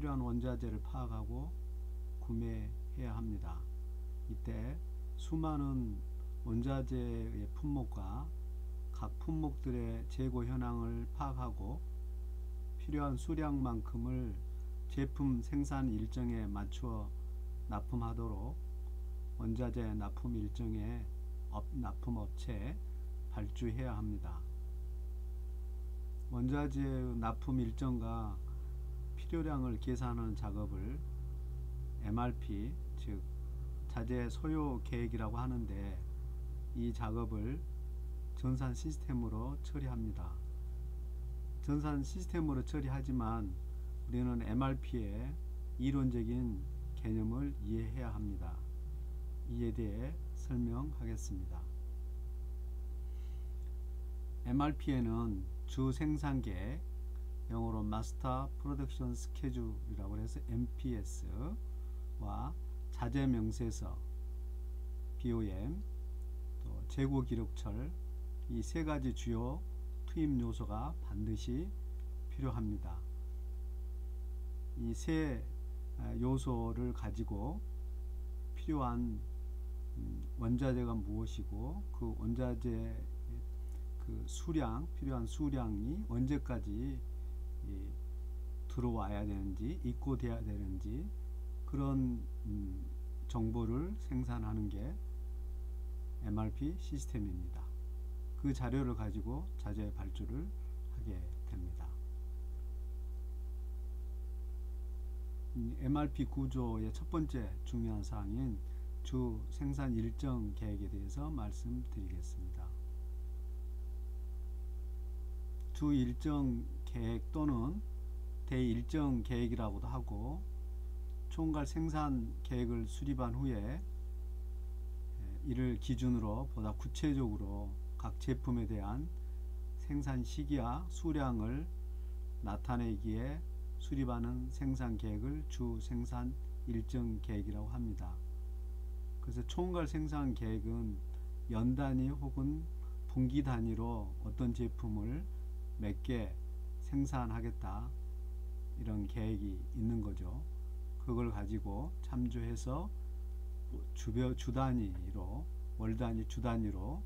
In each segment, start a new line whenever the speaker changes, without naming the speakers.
필요한 원자재를 파악하고 구매해야 합니다. 이때 수많은 원자재의 품목과 각 품목들의 재고 현황을 파악하고 필요한 수량만큼을 제품 생산 일정에 맞추어 납품하도록 원자재 납품 일정에 납품업체에 발주해야 합니다. 원자재 납품 일정과 필요량을 계산하는 작업을 MRP, 즉 자재 소요 계획이라고 하는데, 이 작업을 전산 시스템으로 처리합니다. 전산 시스템으로 처리하지만 우리는 MRP의 이론적인 개념을 이해해야 합니다. 이에 대해 설명하겠습니다. MRP에는 주 생산계획, 영어로 Master Production Schedule이라고 해서 MPS와 자재 명세서 BOM, 또 재고 기록철, 이 세 가지 주요 투입 요소가 반드시 필요합니다. 이 세 요소를 가지고 필요한 원자재가 무엇이고, 그 원자재 그 수량, 필요한 수량이 언제까지 들어와야 되는지, 입고돼야 되는지, 그런 정보를 생산하는 게 MRP 시스템입니다. 그 자료를 가지고 자재 발주를 하게 됩니다. MRP 구조의 첫 번째 중요한 사항인 주 생산 일정 계획에 대해서 말씀드리겠습니다. 주 일정 계획 또는 대일정 계획이라고도 하고, 총괄 생산 계획을 수립한 후에 이를 기준으로 보다 구체적으로 각 제품에 대한 생산 시기와 수량을 나타내기에 수립하는 생산 계획을 주 생산 일정 계획이라고 합니다. 그래서 총괄 생산 계획은 연 단위 혹은 분기 단위로 어떤 제품을 몇 개 생산하겠다, 이런 계획이 있는 거죠. 그걸 가지고 참조해서 주 단위로, 월 단위, 주 단위로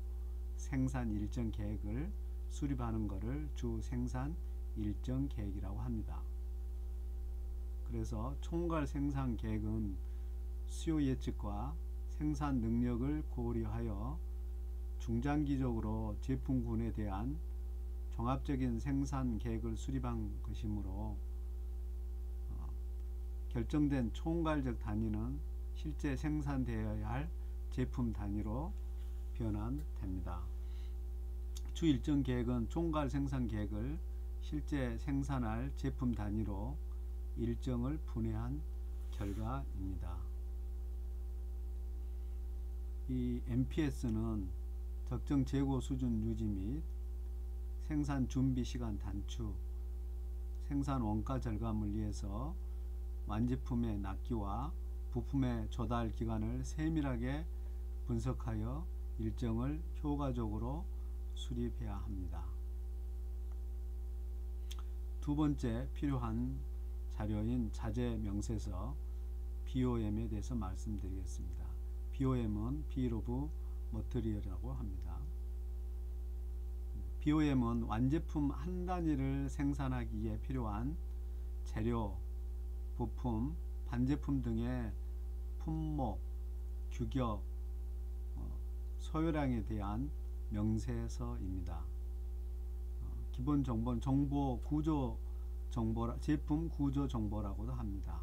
생산 일정 계획을 수립하는 것을 주 생산 일정 계획이라고 합니다. 그래서 총괄 생산 계획은 수요 예측과 생산 능력을 고려하여 중장기적으로 제품군에 대한 종합적인 생산 계획을 수립한 것이므로, 결정된 총괄적 단위는 실제 생산되어야 할 제품 단위로 변환됩니다. 주 일정 계획은 총괄 생산 계획을 실제 생산할 제품 단위로 일정을 분해한 결과입니다. 이 MPS는 적정 재고 수준 유지 및 생산 준비 시간 단축, 생산 원가 절감을 위해서 완제품의 납기와 부품의 조달 기간을 세밀하게 분석하여 일정을 효과적으로 수립해야 합니다. 두 번째 필요한 자료인 자재 명세서 BOM에 대해서 말씀드리겠습니다. BOM은 Bill of Material이라고 합니다. BOM은 완제품 한 단위를 생산하기에 필요한 재료, 부품, 반제품 등의 품목, 규격, 소요량에 대한 명세서입니다. 기본 정보는 정보 구조 정보, 제품 구조 정보라고도 합니다.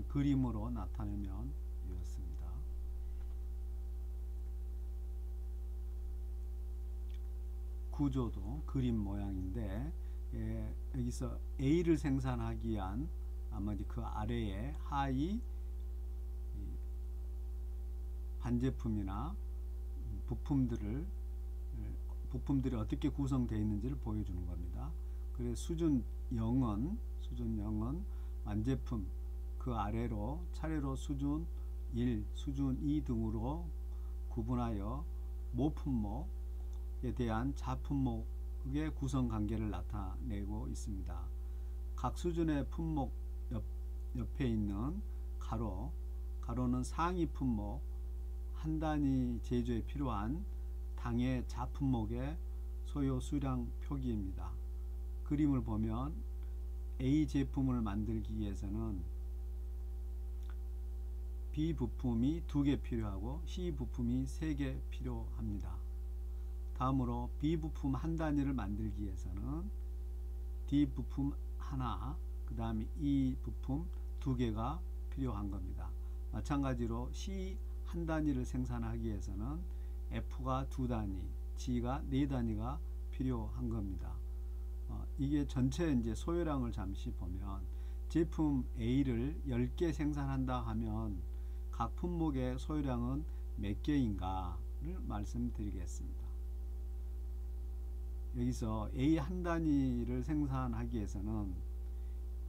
그림으로 나타내면 이렇습니다. 구조도 그림 모양인데, 여기서 A를 생산하기 위한 아마 그 아래에 하위 반제품이나 부품들이 어떻게 구성되어 있는지를 보여주는 겁니다. 그래서 수준 0은 완제품, 그 아래로 차례로 수준 1, 수준 2 등으로 구분하여 모품목에 대한 자품목의 구성관계를 나타내고 있습니다. 각 수준의 품목 옆에 있는 가로는 상위 품목 한 단위 제조에 필요한 당의 자품목의 소요 수량 표기입니다. 그림을 보면 A 제품을 만들기 위해서는 B 부품이 2개 필요하고 C 부품이 3개 필요합니다. 다음으로 B 부품 한 단위를 만들기 위해서는 D 부품 하나, 그 다음에 E 부품 2개가 필요한 겁니다. 마찬가지로 C 한 단위를 생산하기 위해서는 F가 2단위, G가 4단위가 필요한 겁니다. 이게 전체 이제 소요량을 잠시 보면 제품 A를 10개 생산한다 하면 각 품목의 소요량은 몇 개인가를 말씀드리겠습니다. 여기서 A 한 단위를 생산하기 위해서는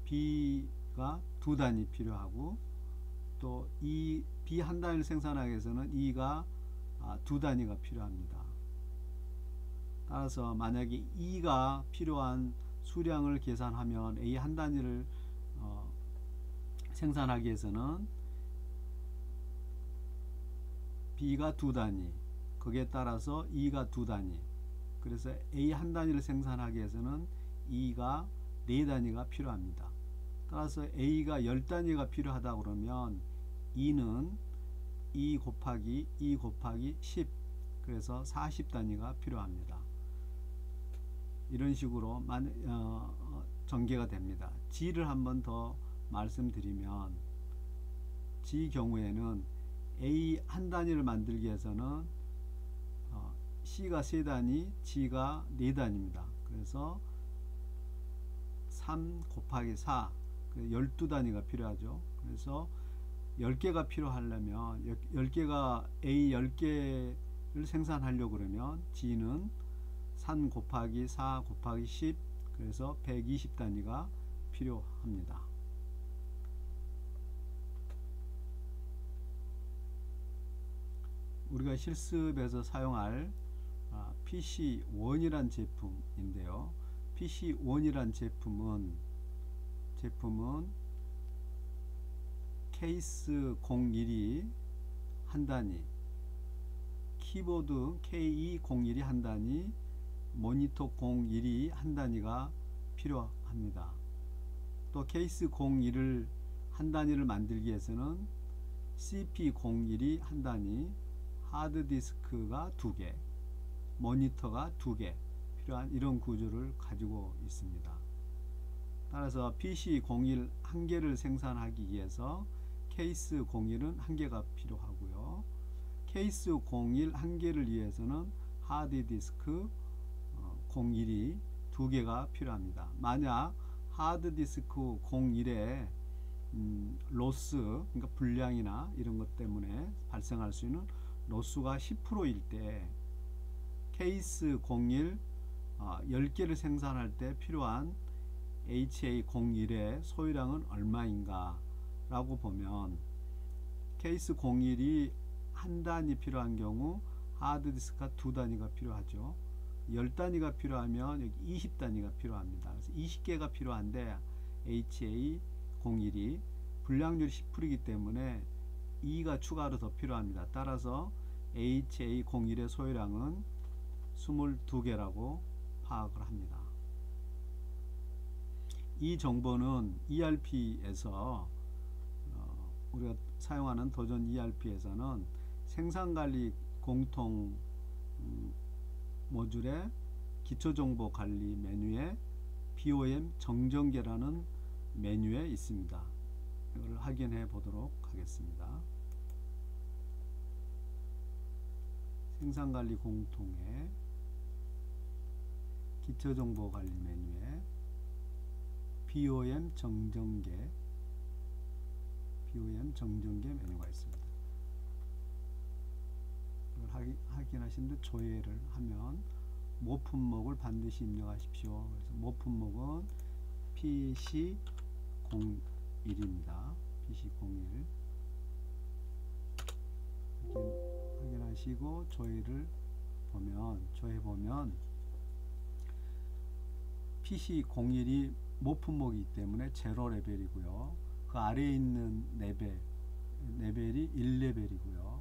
B가 2단위 필요하고 또 B 한 단위를 생산하기 위해서는 E가 2단위가 필요합니다. 따라서 만약에 E가 필요한 수량을 계산하면 A 한 단위를 생산하기 위해서는 B가 2단위, 거기에 따라서 E가 2단위, 그래서 A 한 단위를 생산하기 위해서는 E가 4단위가 필요합니다. 따라서 A가 10단위가 필요하다 그러면 E는 E 곱하기 10, 그래서 40단위가 필요합니다. 이런 식으로 전개가 됩니다. G를 한번 더 말씀드리면 G 경우에는 A 한 단위를 만들기 위해서는 C가 3단위, G가 4단위입니다. 그래서 3 곱하기 4, 12단위가 필요하죠. 그래서 10개가 필요하려면 10개가 A 10개를 생산하려고 그러면 G는 3 곱하기 4 곱하기 10, 그래서 120단위가 필요합니다. 우리가 실습에서 사용할 PC1이란 제품인데요. PC1이란 제품은 케이스 01이 한 단위, 키보드 K201이 한 단위, 모니터 01이 한 단위가 필요합니다. 또 케이스 01을 한 단위를 만들기 위해서는 CP01이 한 단위, 하드디스크가 2개, 모니터가 2개 필요한 이런 구조를 가지고 있습니다. 따라서 PC01 한 개를 생산하기 위해서 케이스 01은 한 개가 필요하고요. 케이스 01 한 개를 위해서는 하드디스크 01이 2개가 필요합니다. 만약 하드디스크 01에 로스, 그러니까 불량이나 이런 것 때문에 발생할 수 있는 로스가 10%일 때 케이스 01 10개를 생산할 때 필요한 HA01의 소유량은 얼마인가 라고 보면 케이스 01이 한 단위 필요한 경우 하드디스크가 2단위가 필요하죠. 10단위가 필요하면 여기 20단위가 필요합니다. 그래서 20개가 필요한데 HA01이 불량률이 10%이기 때문에 2가 추가로 더 필요합니다. 따라서 HA01의 소유량은 22개라고 파악을 합니다. 이 정보는 ERP에서 우리가 사용하는 도전 ERP에서는 생산관리 공통 모듈의 기초정보관리 메뉴에 BOM 정전계라는 메뉴에 있습니다. 이걸 확인해 보도록 하겠습니다. 생산관리 공통의 기초정보관리 메뉴에 BOM 정전계 메뉴가 있습니다. 이걸 확인하신 듯 조회를 하면 모품목을 반드시 입력하십시오. 그래서 모품목은 PC01입니다. PC01 확인하시고 조회를 보면 PC01이 모품목이기 때문에 제로 레벨이고요. 그 아래에 있는 레벨이 1레벨이고요.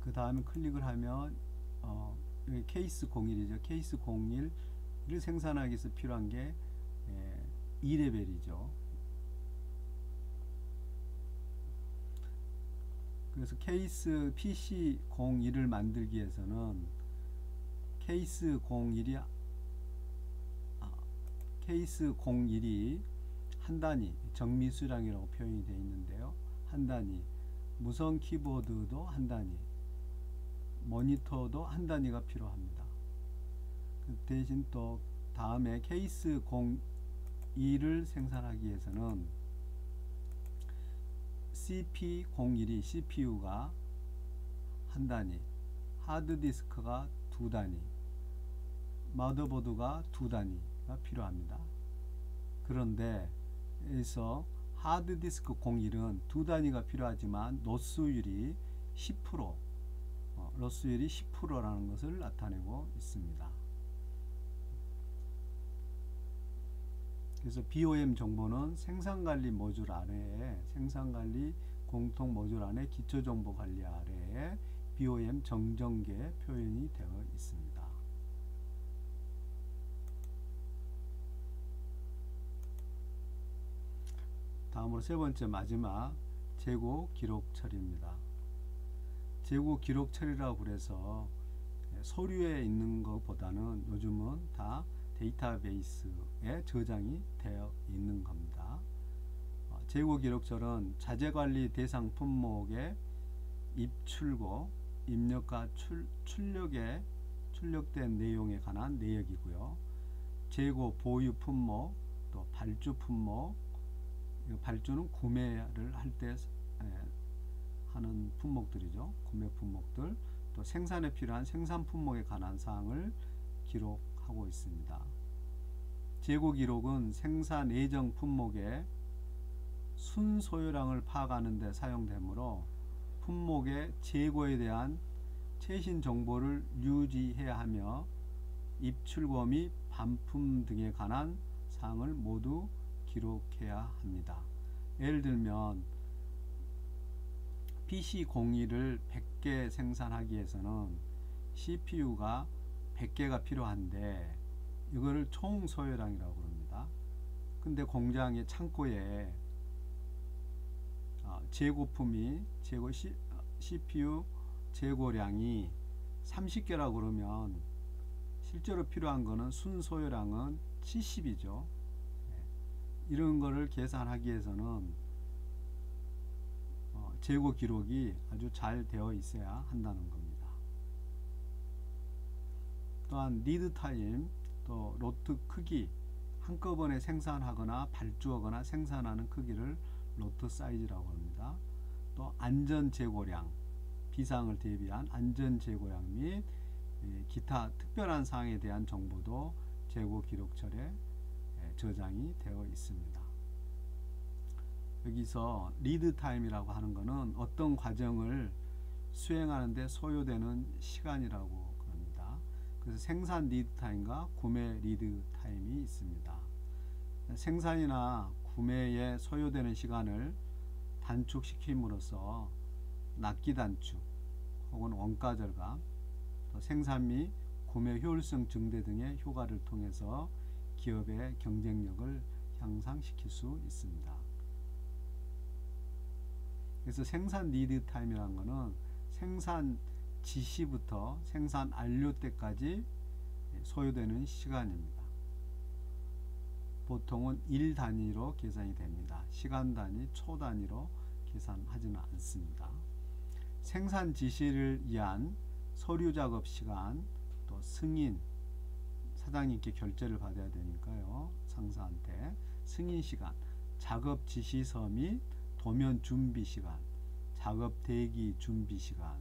그 다음에 클릭을 하면 여기 케이스 01이죠. 케이스 01을 생산하기 위해서 필요한 게 2레벨이죠. 그래서 케이스 PC01을 만들기 위해서는 케이스 01이 한 단위 정미수량이라고 표현이 되어 있는데요. 한 단위, 무선 키보드도 한 단위, 모니터도 한 단위가 필요합니다. 그 대신 또 다음에 케이스 02를 생산하기 위해서는 CP01이 CPU가 한 단위, 하드디스크가 두 단위, 마더보드가 두 단위가 필요합니다. 그런데 여기서 하드디스크 01은 두 단위가 필요하지만 로스율이 10%, 로스율이 10%라는 것을 나타내고 있습니다. 그래서 BOM 정보는 생산관리 모듈 아래에, 생산관리 공통 모듈 안에 기초정보관리 아래에 BOM 정전계 표현이 되어 있습니다. 다음으로 세 번째 마지막 재고 기록 처리입니다. 재고 기록 처리라고 그래서 서류에 있는 것보다는 요즘은 다 데이터베이스에 저장이 되어 있는 겁니다. 재고 기록처는 자재관리 대상 품목의 입출고, 입력과 출력된 내용에 관한 내역이고요. 재고 보유 품목, 또 발주 품목, 발주는 구매를 할 때 하는 품목들이죠. 구매 품목들, 또 생산에 필요한 생산 품목에 관한 사항을 기록하고 있습니다. 재고 기록은 생산 예정 품목의 순소요량을 파악하는 데 사용되므로 품목의 재고에 대한 최신 정보를 유지해야 하며 입출고 및 반품 등에 관한 사항을 모두 기록해야 합니다. 예를 들면 PC01을 100개 생산하기 위해서는 CPU가 100개가 필요한데 이거를 총 소요량이라고 합니다. 근데 공장의 창고에 재고품이 CPU 재고량이 30개라고 그러면 실제로 필요한 거는 순소요량은 70이죠. 이런 거를 계산하기 위해서는 재고 기록이 아주 잘 되어 있어야 한다는 겁니다. 또한 리드 타임, 또 로트 크기, 한꺼번에 생산하거나 발주하거나 생산하는 크기를 로트 사이즈라고 합니다. 또 안전 재고량, 비상을 대비한 안전 재고량 및 기타 특별한 사항에 대한 정보도 재고 기록철에 저장이 되어 있습니다. 여기서 리드 타임이라고 하는 것은 어떤 과정을 수행하는데 소요되는 시간이라고 합니다. 그래서 생산 리드 타임과 구매 리드 타임이 있습니다. 생산이나 구매에 소요되는 시간을 단축시킴으로써 납기 단축 혹은 원가 절감, 또 생산 및 구매 효율성 증대 등의 효과를 통해서 기업의 경쟁력을 향상시킬 수 있습니다. 그래서 생산 리드 타임이라는 것은 생산 지시부터 생산 완료 때까지 소요되는 시간입니다. 보통은 일 단위로 계산이 됩니다. 시간 단위, 초 단위로 계산하지는 않습니다. 생산 지시를 위한 서류 작업 시간, 또 승인, 사장님께 결제를 받아야 되니까요. 상사한테 승인 시간, 작업 지시서 및 도면 준비 시간, 작업 대기 준비 시간,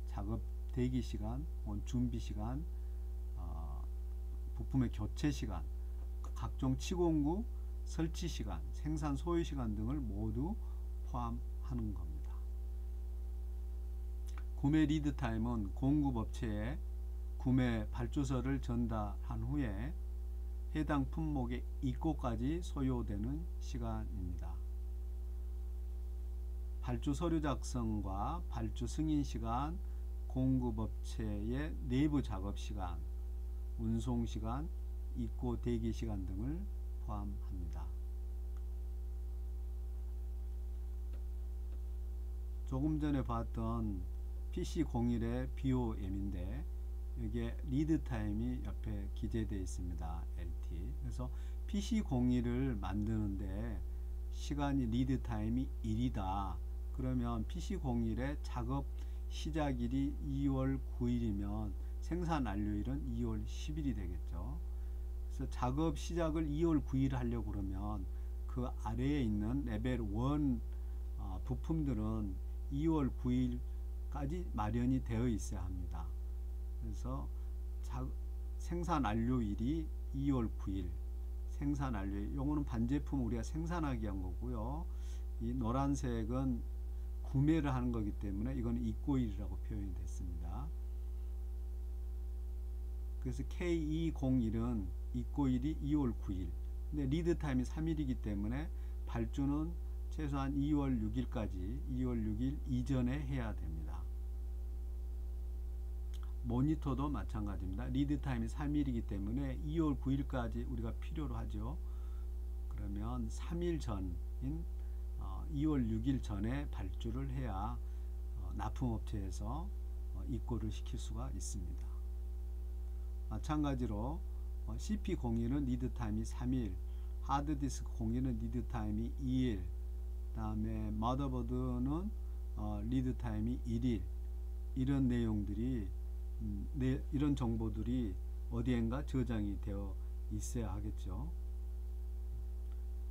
작업 대기 시간, 준비 시간, 부품의 교체 시간, 각종 치공구 설치 시간, 생산 소요 시간 등을 모두 포함하는 겁니다. 구매 리드 타임은 공급업체에 구매 발주서를 전달한 후에 해당 품목의 입고까지 소요되는 시간입니다. 발주 서류 작성과 발주 승인 시간, 공급업체의 내부 작업 시간, 운송 시간, 입고 대기 시간 등을 포함합니다. 조금 전에 봤던 PC01의 BOM인데 여기에 리드 타임이 옆에 기재되어 있습니다. LT. 그래서 PC01을 만드는데 시간이 리드 타임이 1이다. 그러면 PC01의 작업 시작일이 2월 9일이면 생산 완료일은 2월 10일이 되겠죠. 그래서 작업 시작을 2월 9일 하려고 그러면 그 아래에 있는 레벨 1 부품들은 2월 9일까지 마련이 되어 있어야 합니다. 그래서 생산 완료일이 2월 9일 생산 완료일, 요거는 반제품 우리가 생산하기 위한 거고요. 이 노란색은 구매를 하는 거기 때문에 이건 입고일이라고 표현이 됐습니다. 그래서 K201은 입고일이 2월 9일, 근데 리드 타임이 3일이기 때문에 발주는 최소한 2월 6일까지 2월 6일 이전에 해야 됩니다. 모니터도 마찬가지입니다. 리드 타임이 3일이기 때문에 2월 9일까지 우리가 필요로 하죠. 그러면 3일 전인 2월 6일 전에 발주를 해야 납품업체에서 입고를 시킬 수가 있습니다. 마찬가지로 CP01은 리드 타임이 3일, 하드디스크 01은 리드 타임이 2일, 그 다음에 머더보드는 리드 타임이 1일, 이런 내용들이 이런 정보들이 어디엔가 저장이 되어 있어야 하겠죠.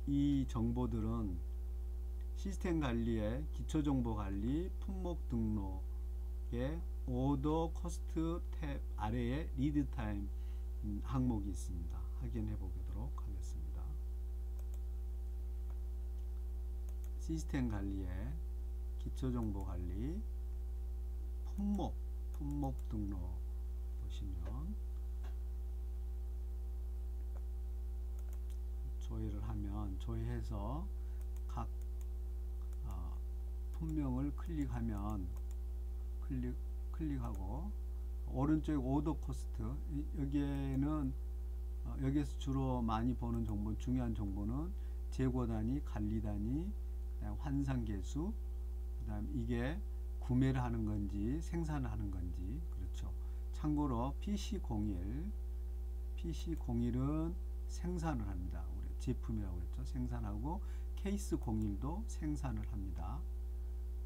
이 정보들은 시스템 관리의 기초정보 관리, 품목 등록의 오더 코스트 탭 아래에 리드 타임 항목이 있습니다. 확인해 보도록 하겠습니다. 시스템 관리의 기초정보 관리, 품목 등록 보시면 조회를 하면 조회해서 각 품명을 클릭하고 오른쪽 오더 코스트, 여기에는 여기에서 주로 많이 보는 정보, 중요한 정보는 재고 단위, 관리 단위, 환산 개수, 그다음 이게 구매를 하는 건지 생산을 하는 건지. 그렇죠. 참고로 PC01은 생산을 합니다. 우리 제품이라고 했죠. 생산하고 케이스 01도 생산을 합니다.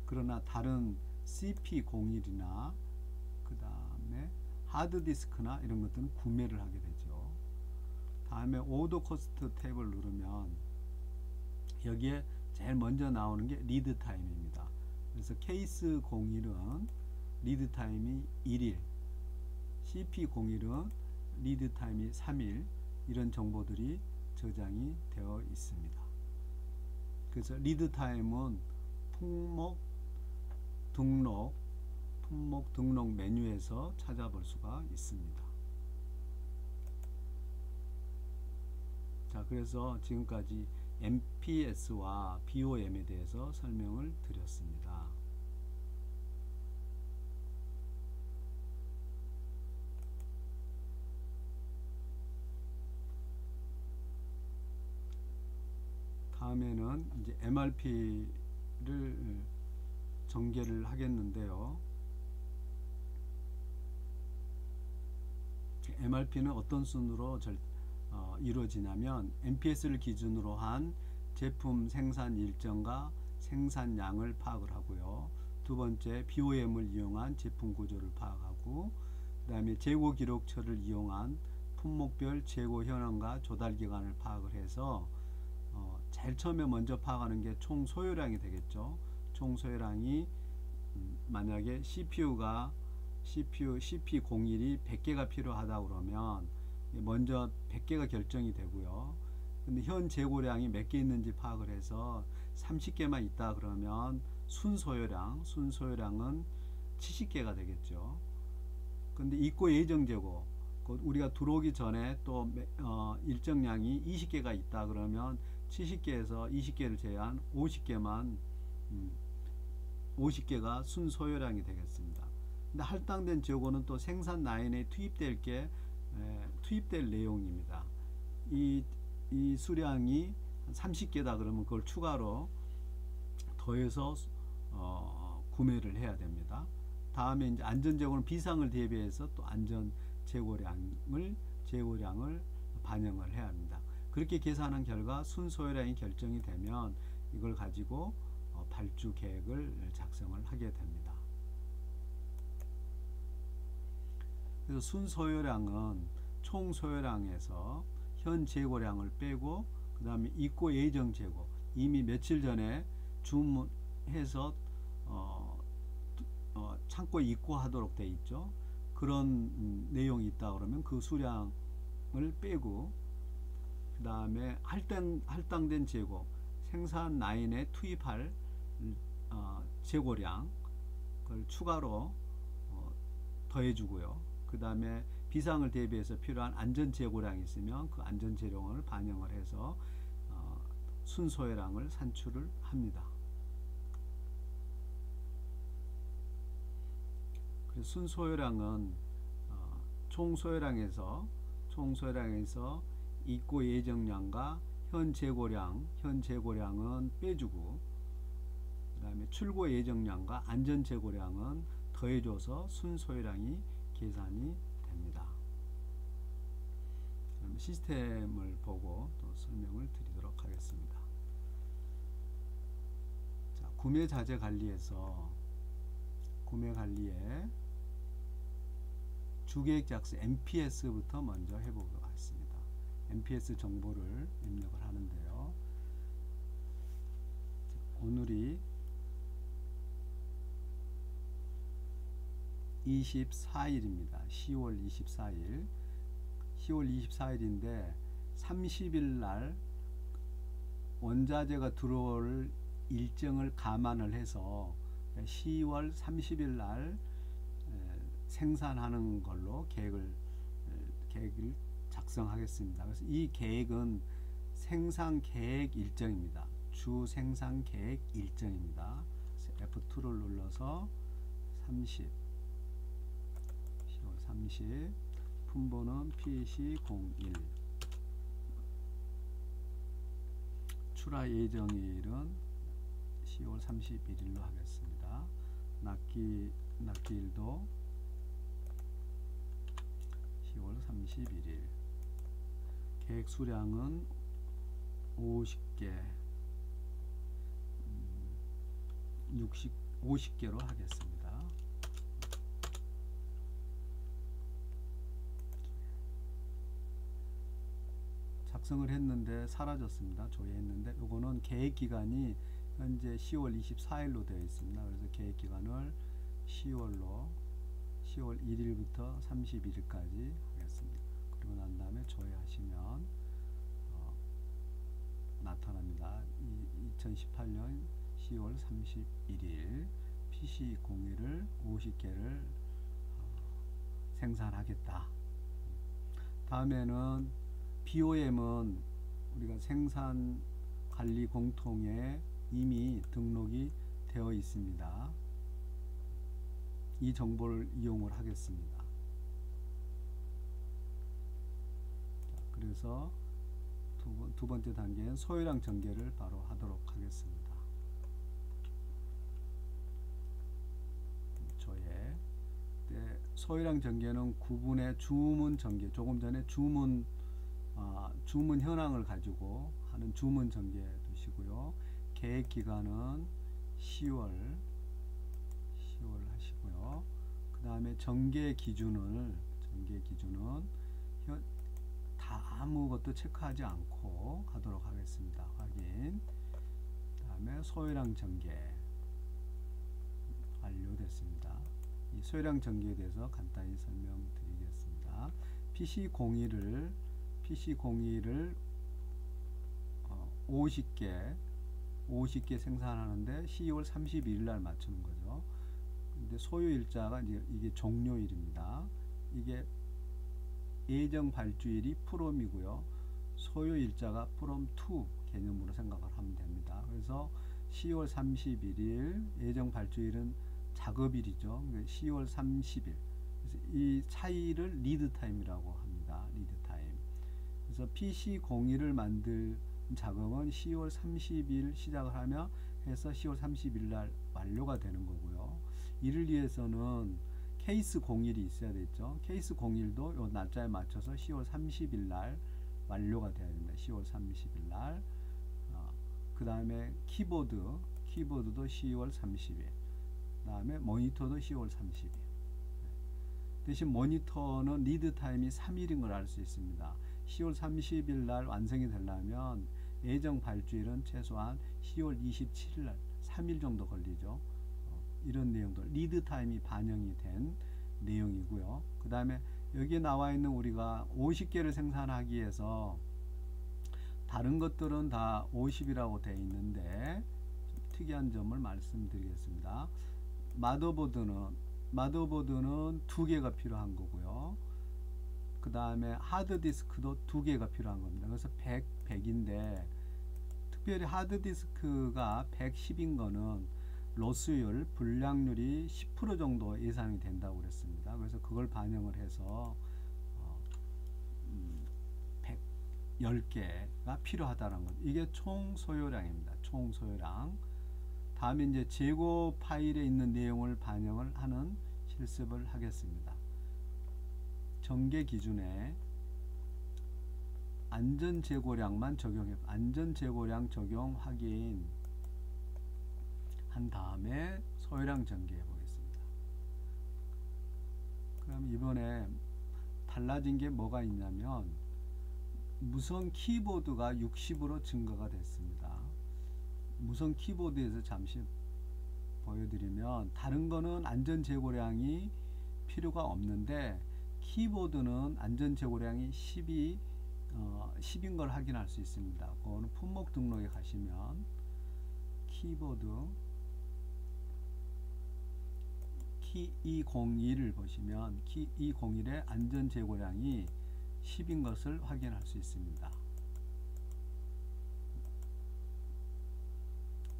그러나 다른 CP01이나 그 다음에 하드디스크나 이런 것들은 구매를 하게 되죠. 다음에 오더 코스트 탭을 누르면 여기에 제일 먼저 나오는 게 리드 타임입니다. 그래서 케이스 01은 리드 타임이 1일, CP01은 리드 타임이 3일, 이런 정보들이 저장이 되어 있습니다. 그래서 리드 타임은 품목 등록 메뉴에서 찾아볼 수가 있습니다. 자, 그래서 지금까지 MPS와 BOM에 대해서 설명을 드렸습니다. 다음에는 이제 MRP를 전개를 하겠는데요. MRP는 어떤 순으로 이루어지냐면 MPS를 기준으로 한 제품 생산 일정과 생산량을 파악을 하고요. 두 번째, BOM을 이용한 제품 구조를 파악하고, 그 다음에 재고 기록처를 이용한 품목별 재고 현황과 조달 기간을 파악을 해서 제일 처음에 먼저 파악하는 게 총 소요량이 되겠죠. 총 소요량이 만약에 CP01이 100개가 필요하다 그러면 먼저 100개가 결정이 되고요. 근데 현 재고량이 몇 개 있는지 파악을 해서 30개만 있다 그러면 순소요량은 70개가 되겠죠. 근데 입고 예정 재고 우리가 들어오기 전에 또 일정량이 20개가 있다 그러면 70개에서 20개를 제외한 50개만 50개가 순소요량이 되겠습니다. 근데 할당된 재고는 또 생산 라인에 투입될 내용입니다. 이 수량이 30개다 그러면 그걸 추가로 더해서 구매를 해야 됩니다. 다음에 이제 안전재고는 비상을 대비해서 또 재고량을 반영을 해야 합니다. 그렇게 계산한 결과 순소요량이 결정이 되면 이걸 가지고 발주 계획을 작성을 하게 됩니다. 그래서 순소요량은 총 소요량에서 현 재고량을 빼고 그 다음에 입고 예정 재고, 이미 며칠 전에 주문해서 창고에 입고하도록 되어 있죠. 그런 내용이 있다 그러면 그 수량을 빼고, 그 다음에 할당된 재고, 생산 라인에 투입할 재고량 그걸 추가로 더해주고요. 그 다음에 비상을 대비해서 필요한 안전 재고량이 있으면 그 안전 재고량을 반영을 해서 순소요량을 산출을 합니다. 그래서 순소요량은 총 소요량에서 입고 예정량과 현 재고량은 빼주고, 그 다음에 출고 예정량과 안전 재고량은 더해줘서 순소요량이 계산이 됩니다. 그럼 시스템을 보고 또 설명을 드리도록 하겠습니다. 자, 구매 자재 관리에서 구매 관리에 주계획 작성 MPS부터 먼저 해보도록 하겠습니다. MPS 정보를 입력을 하는데요. 오늘이 24일입니다. 10월 24일. 10월 24일인데 30일 날 원자재가 들어올 일정을 감안을 해서 10월 30일 날 생산하는 걸로 계획을 작성하겠습니다. 그래서 이 계획은 생산 계획 일정입니다. 주 생산 계획 일정입니다. F2를 눌러서 10월 30, 품번은 PC01, 출하 예정일은 10월 31일로 하겠습니다. 납기일도 10월 31일. 계획 수량은 50개, 50개로 하겠습니다. 작성을 했는데 사라졌습니다. 조회했는데 이거는 계획 기간이 현재 10월 24일로 되어 있습니다. 그래서 계획 기간을 10월 1일부터 31일까지 하겠습니다. 그리고 난 다음에 조회하시면 나타납니다. 2018년 10월 31일 PC01을 50개를 생산하겠다. 다음에는 BOM은 우리가 생산관리 공통에 이미 등록이 되어 있습니다. 이 정보를 이용을 하겠습니다. 그래서 두 번째 단계는 소요량 전개를 바로 하도록 하겠습니다. 조회. 소요량 전개는 구분의 주문 전개, 조금 전에 주문 현황을 가지고 하는 주문 전개 두시고요. 계획 기간은 10월 하시고요. 그 다음에 전개 기준은 다 아무것도 체크하지 않고 하도록 하겠습니다. 확인. 그 다음에 소요량 전개 완료됐습니다. 이 소요량 전개에 대해서 간단히 설명드리겠습니다. PC01을 50개 생산하는데 10월 31일 날 맞추는 거죠. 근데 소요 일자가 이게 종료일입니다. 이게 예정 발주일이 from이고요. 소요 일자가 from to 개념으로 생각을 하면 됩니다. 그래서 10월 31일 예정 발주일은 작업일이죠. 10월 30일. 그래서 이 차이를 리드 타임이라고 합니다. 리드 타임. 그래서 PC01을 만들 작업은 10월 30일 시작을 하며 해서 10월 30일 날 완료가 되는 거고요. 이를 위해서는 케이스 01이 있어야 되죠. 케이스 01도 요 날짜에 맞춰서 10월 30일 날 완료가 돼야 됩니다. 10월 30일 날. 그 다음에 키보드도 10월 30일. 그 다음에 모니터도 10월 30일. 대신 모니터는 리드 타임이 3일인 걸 알 수 있습니다. 10월 30일 날 완성이 되려면 예정 발주일은 최소한 10월 27일 날 3일 정도 걸리죠. 이런 내용들 리드 타임이 반영이 된 내용이고요. 그 다음에 여기에 나와 있는 우리가 50개를 생산하기 위해서 다른 것들은 다 50이라고 되어 있는데 좀 특이한 점을 말씀드리겠습니다. 마더보드는 2개가 필요한 거고요. 그 다음에 하드디스크도 2개가 필요한 겁니다. 그래서 100인데 특별히 하드디스크가 110인 거는 로스율, 불량률이 10% 정도 예상이 된다고 그랬습니다. 그래서 그걸 반영을 해서 110개가 필요하다는 것. 이게 총 소요량입니다. 총 소요량. 다음에 이제 재고 파일에 있는 내용을 반영을 하는 실습을 하겠습니다. 전개 기준에 안전 재고량만 적용해 안전 재고량 적용 확인 한 다음에 소요량 전개해 보겠습니다. 그럼 이번에 달라진 게 뭐가 있냐면 무선 키보드가 60으로 증가가 됐습니다. 무선 키보드에서 잠시 보여드리면 다른 거는 안전 재고량이 필요가 없는데 키보드는 안전 재고량이 10인 걸 확인할 수 있습니다. 그거는 품목 등록에 가시면 키보드 키201을 보시면 키201의 안전 재고량이 10인 것을 확인할 수 있습니다.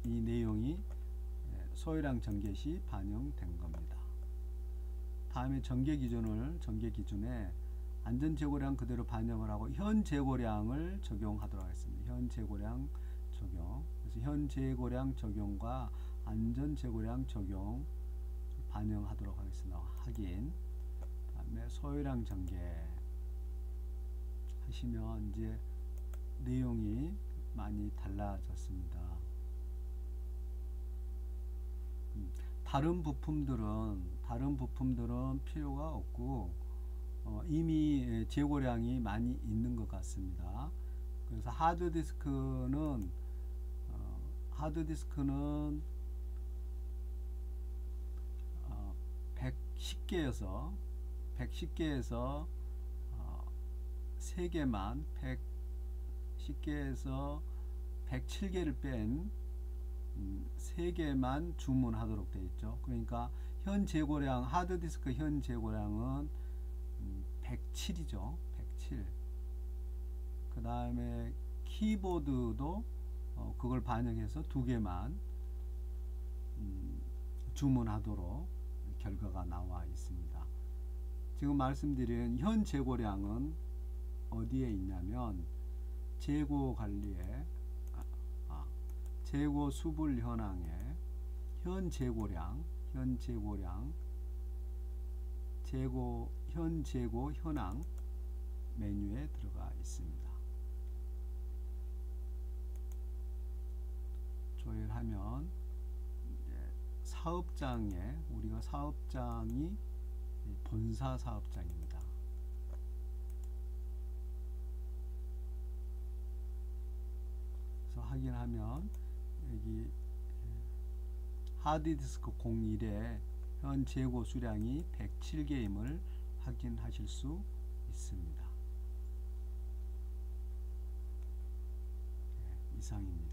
이 내용이 소요량 전개 시 반영된 겁니다. 다음에 전개 기준에 안전 재고량 그대로 반영을 하고 현 재고량을 적용하도록 하겠습니다. 현 재고량 적용. 그래서 현 재고량 적용과 안전 재고량 적용 반영하도록 하겠습니다. 확인. 다음에 소요량 전개 하시면 이제 내용이 많이 달라졌습니다. 다른 부품들은 필요가 없고 이미 재고량이 많이 있는 것 같습니다. 그래서 하드디스크는 110개에서 3개만 110개에서 107개를 뺀 3개만 주문하도록 되어 있죠. 그러니까 현 재고량 하드디스크 현 재고량은 107이죠. 107. 그 다음에 키보드도 그걸 반영해서 2개만 주문하도록 결과가 나와 있습니다. 지금 말씀드린 현 재고량은 어디에 있냐면 재고 관리에 재고 수불 현황에 현 재고 현황 메뉴에 들어가 있습니다. 조회하면 사업장에 우리가 사업장이 본사 사업장입니다. 그래서 확인하면 여기 하드디스크 01의 현 재고 수량이 107개임을 확인하실 수 있습니다. 이상입니다.